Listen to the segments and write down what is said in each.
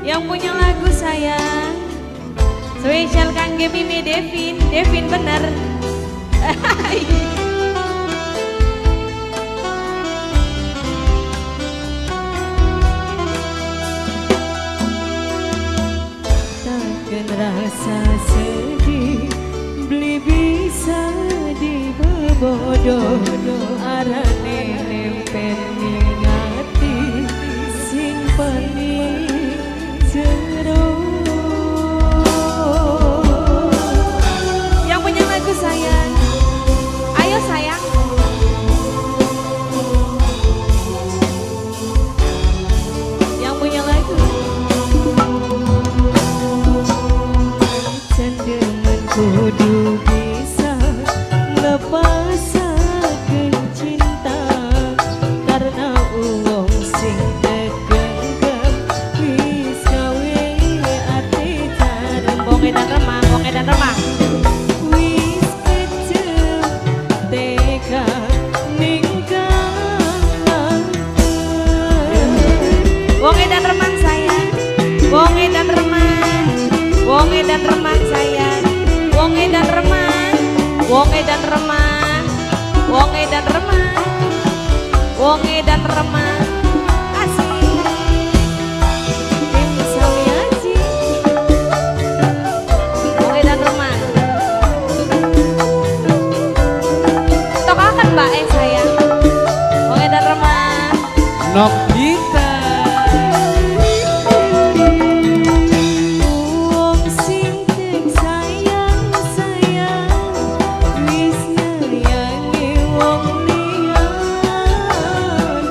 Yang punya lagu sayang spesial kangge Mimi Devin bener. Takkan rasa sedih beli bisa dibebodoh arane nempel ning ati simpen jero. Yang punya lagu sayang, ayo sayang. Yang punya lagu cendemen kudu bisa lepasakeun cinta karena uang sing tegenggam wis gawe ati jarem bonge dan remang wis kecil tega ninggalan bonge dan remang sayang, bonge dan remang, bonge dan remang sayang, bonge dan remang, bonge dan remang, bonge dan remang, bonge dan remang. Asik. Tim Sawi Aji Bonge dan remang. Tok akan mbak sayang. Bonge dan remang. Nok Dita. wong sing tek sayang wis nyayangi wong liyan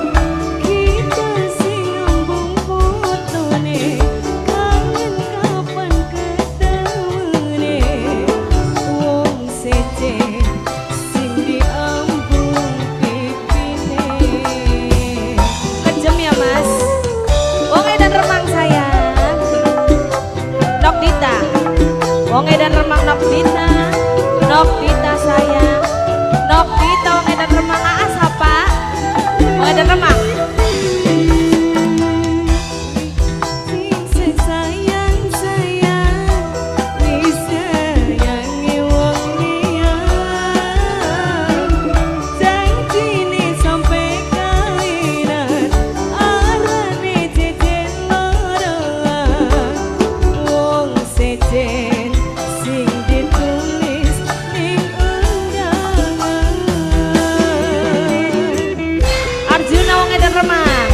kita sing ngembung fotone kangen kapan ketemune wong sece sing diambung pipine. Kejem ya mas. Bonge dan remang sayang. Nok Dita. Bonge dan remang Nok Dita. Nok Dita sayang. Nok Dita bonge dan remang aas apa? Bonge dan remang. Sing sayang wis nyayangi wong liyan janjine sampe kainan arane jejen loroan wong sejen sing ditulis ning undangan. Arjuna bonge dan remang.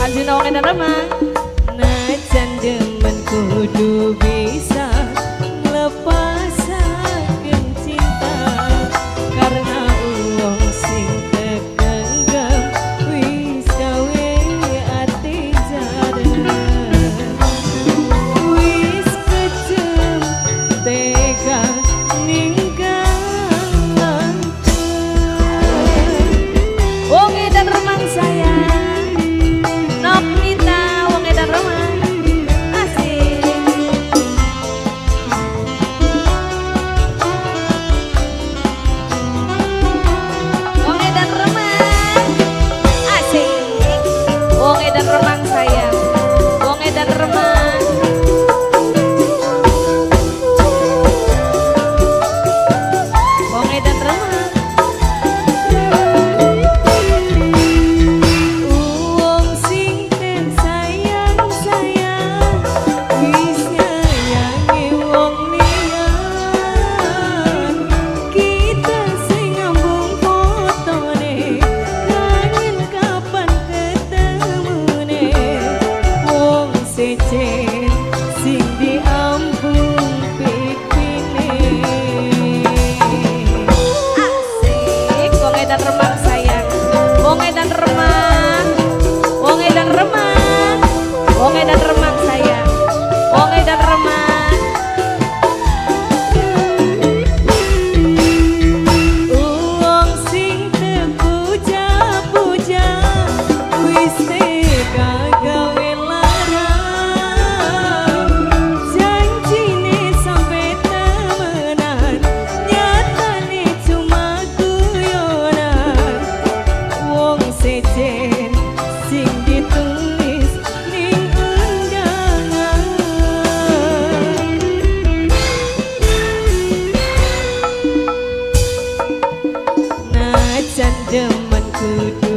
Arjuna bonge dan remang. Najan demen kudu bisa lepasakeun cinta karena uang sing tegenggam wis gawe ati jarem wis kecem tega ninggalan. Bonge dan remang sayang. Nok Dita bonge dan remang. Asik. jan demen kudu